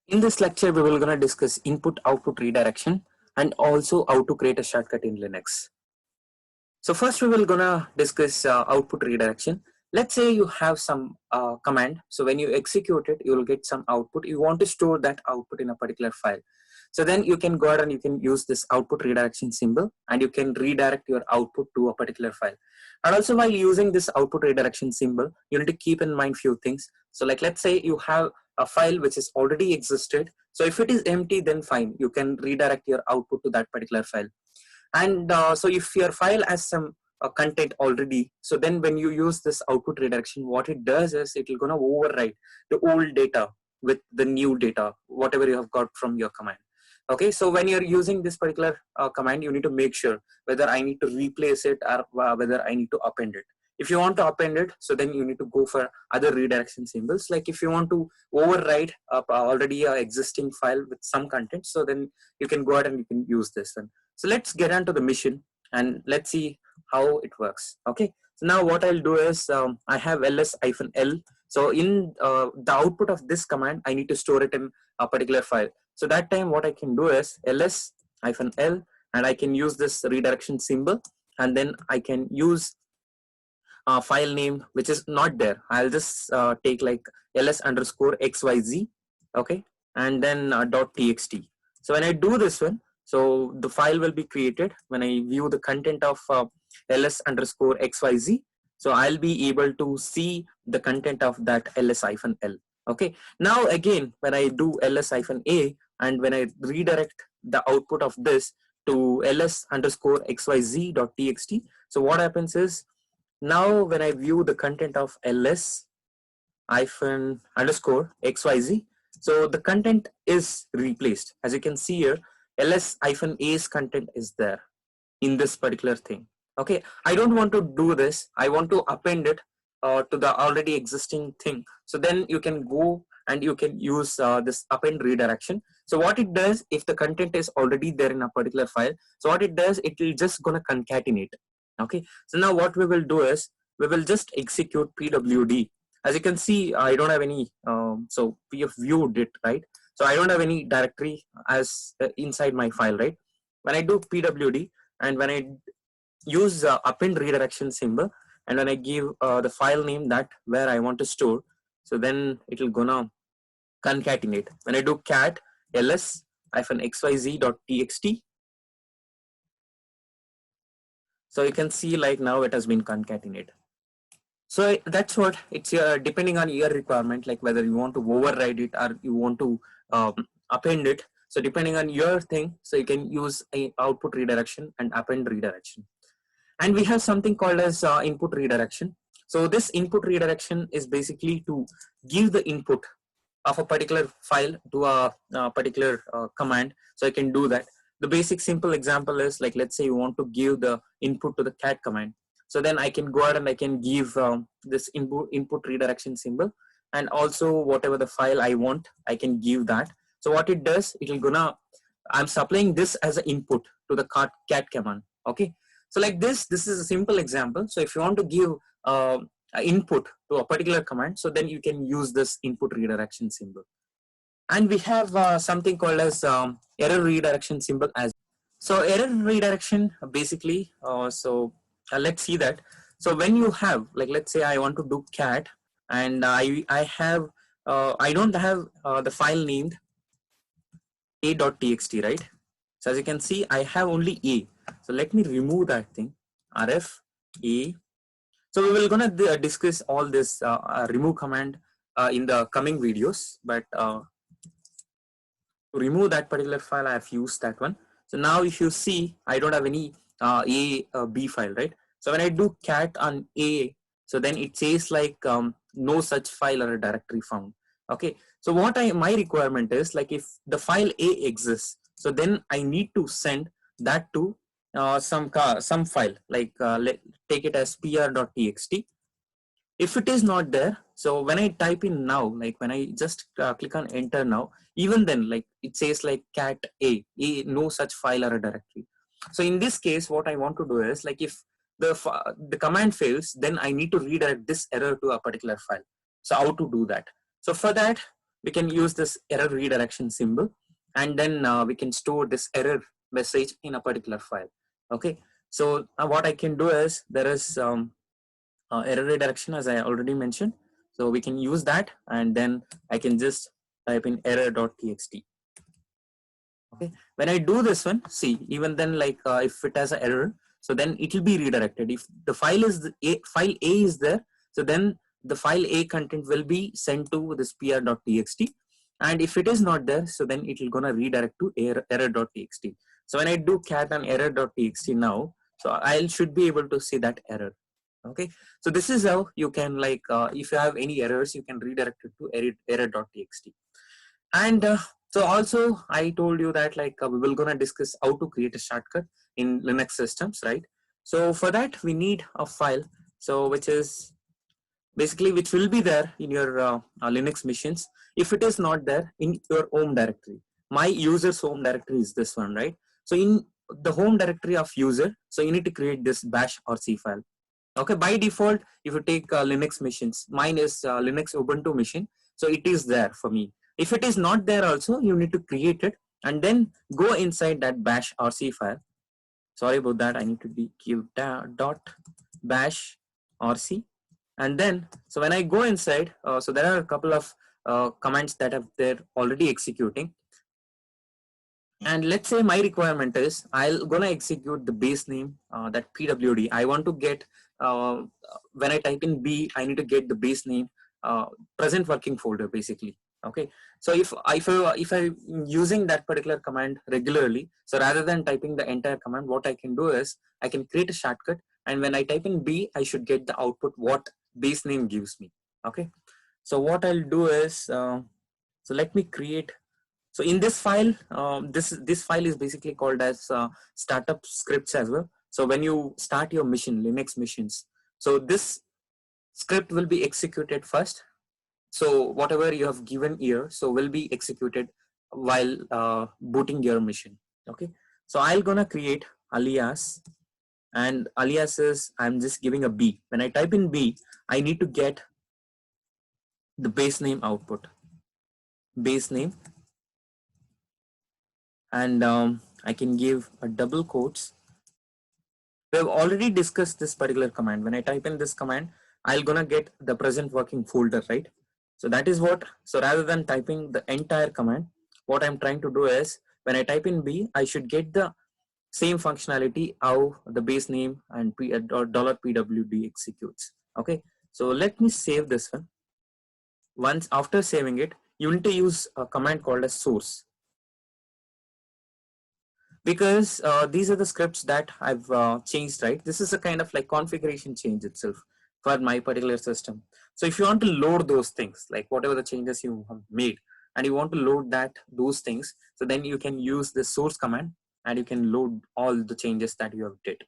In this lecture, we will gonna discuss input-output redirection and also how to create a shortcut in Linux. So first, we will gonna discuss output redirection. Let's say you have some command. So when you execute it, you will get some output. You want to store that output in a particular file. So then you can go ahead and you can use this output redirection symbol and you can redirect your output to a particular file. And also while using this output redirection symbol, you need to keep in mind few things. So like let's say you have a file which is already existed. So if it is empty, then fine, you can redirect your output to that particular file. And so if your file has some content already, so then when you use this output redirection, what it does is it will gonna override the old data with the new data, whatever you have got from your command. Okay, so when you're using this particular command, you need to make sure whether I need to replace it or whether I need to append it. If you want to append it, so then you need to go for other redirection symbols. Like if you want to override already a existing file with some content, so then you can go ahead and you can use this one. So let's get onto the mission and let's see how it works. Okay, so now what I'll do is I have ls-l. So in the output of this command, I need to store it in a particular file. So that time what I can do is ls-l and I can use this redirection symbol, and then I can use file name which is not there. I'll just take like ls_xyz, okay, and then .txt. So when I do this one, so the file will be created when I view the content of ls_xyz. So I'll be able to see the content of that ls-l. Okay, now again when I do ls-a and when I redirect the output of this to ls_xyz.txt, so what happens is now when I view the content of ls-_xyz, so the content is replaced. As you can see here, ls-a's content is there in this particular thing. Okay, I don't want to do this. I want to append it to the already existing thing. So then you can go and you can use this append redirection. So what it does, if the content is already there in a particular file, so what it does, it will just gonna concatenate. Okay, so now what we will do is we will just execute pwd. As you can see, I don't have any so we have viewed it, right? So I don't have any directory as inside my file, right? When I do pwd and when I use append redirection symbol and when I give the file name that where I want to store, so then it will gonna concatenate. When I do cat ls-xyz.txt, so you can see like now it has been concatenated. So that's what it's depending on your requirement, like whether you want to override it or you want to append it. So depending on your thing, so you can use a output redirection and append redirection. And we have something called as input redirection. So this input redirection is basically to give the input of a particular file to a particular command. So I can do that. The basic simple example is like, let's say you want to give the input to the cat command. So then I can go ahead and I can give this input redirection symbol, and also whatever the file I want, I can give that. So what it does, it will I'm supplying this as an input to the cat command. Okay, so like this is a simple example. So if you want to give input to a particular command, so then you can use this input redirection symbol. And we have something called as error redirection symbol as. So error redirection basically, let's see that. So when you have, like, let's say I want to do cat and I have, I don't have the file named a.txt, right? So as you can see, I have only a. So let me remove that thing, rf a. So we will gonna discuss all this remove command in the coming videos, but to remove that particular file, I have used that one. So now if you see, I don't have any B file, right? So when I do cat on A, so then it says like no such file or a directory found. Okay, so what my requirement is like if the file A exists, so then I need to send that to some file, like take it as pr.txt. If it is not there, so when I type in now, like when I just click on enter now, even then like it says like cat a no such file or a directory. So in this case, what I want to do is like if the command fails, then I need to redirect this error to a particular file. So how to do that? So for that, we can use this error redirection symbol, and then we can store this error message in a particular file. Okay, so what I can do is there is error redirection, as I already mentioned. So we can use that, and then I can just type in error.txt. Okay, when I do this one, see, even then, like if it has an error, so then it will be redirected. If the file is file A is there, so then the file A content will be sent to this pr.txt, and if it is not there, so then it will gonna redirect to error.txt. So when I do cat on error.txt now, so I should be able to see that error. Okay, so this is how you can, like if you have any errors, you can redirect it to error.txt. And so also I told you that, like we will gonna discuss how to create a shortcut in Linux systems, right? So for that we need a file, so which is basically which will be there in your Linux machines. If it is not there in your home directory, my user's home directory is this one, right? So in the home directory of user, so you need to create this bash rc file. Okay, by default, if you take Linux machines, mine is Linux Ubuntu machine, so it is there for me. If it is not there also, you need to create it and then go inside that bash rc file. Sorry about that, I need to be give dot bash rc, and then so when I go inside, so there are a couple of commands that have they're already executing. And let's say my requirement is I'll gonna execute the base name, that pwd. I want to get when I type in B, I need to get the base name, present working folder basically. Okay, so if I'm using that particular command regularly, so rather than typing the entire command, what I can do is I can create a shortcut, and when I type in B, I should get the output what base name gives me. Okay, so what I'll do is so let me create. So in this file, this file is basically called as startup scripts as well. So when you start your mission, Linux missions, so this script will be executed first. So whatever you have given here, so will be executed while booting your mission. Okay, so I'm gonna create alias, and alias is I'm just giving a B. When I type in B, I need to get the base name output, base name, and I can give a double quotes. We have already discussed this particular command. When I type in this command, I'll gonna get the present working folder, right? So that is what, so rather than typing the entire command, what I'm trying to do is when I type in B, I should get the same functionality how the base name and $pwd executes. Okay, so let me save this one. Once after saving it, you need to use a command called as source, because these are the scripts that I've changed, right? This is a kind of like configuration change itself for my particular system. So if you want to load those things, like whatever the changes you have made, and you want to load those things, so then you can use the source command and you can load all the changes that you have did.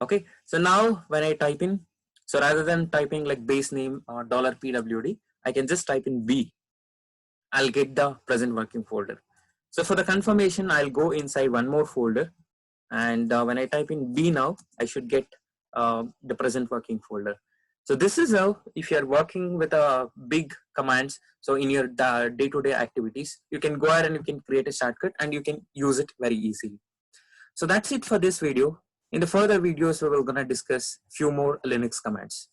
Okay, so now when I type in, so rather than typing like base name $pwd, I can just type in B. I'll get the present working folder. So for the confirmation, I'll go inside one more folder, and when I type in B now, I should get the present working folder. So this is how, if you are working with big commands, so in your day-to-day activities, you can go ahead and you can create a shortcut and you can use it very easily. So that's it for this video. In the further videos, we will gonna discuss few more Linux commands.